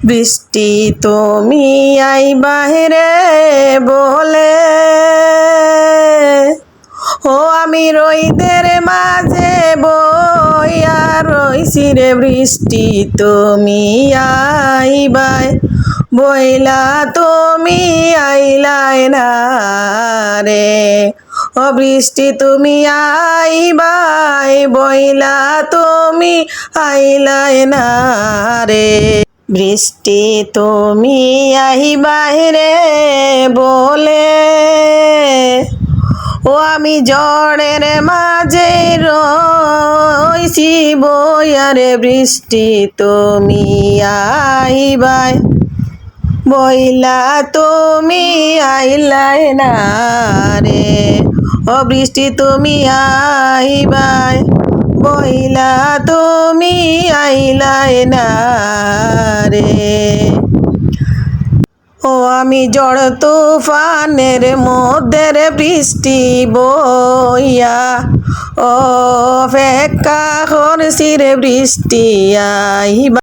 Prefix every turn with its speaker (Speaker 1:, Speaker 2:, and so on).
Speaker 1: বৃষ্টি তুমি আইবা রে বলে, ও আমি রইদের মাঝে বইয়া রইছি রে। বৃষ্টি তুমি আইবাই বইলা তুমি আইলাই না রে। ও বৃষ্টি তুমি আইবাই বইলা তুমি আইলাই না রে। বৃষ্টি তুমি আইবাই রে বলে, ও আমি ঝড়ের মাঝে রইছি বইয়া রে। বৃষ্টি তুমি আইবাই বইলা তুমি আইলাই না রে। ও বৃষ্টি তুমি আইবাই বইলা তুমি আইলাই না রে। ও আমি ঝড় তুফানের মধ্যে রে বৃষ্টি বইয়া অপেক্ষা করছি রে। বৃষ্টি আইবা।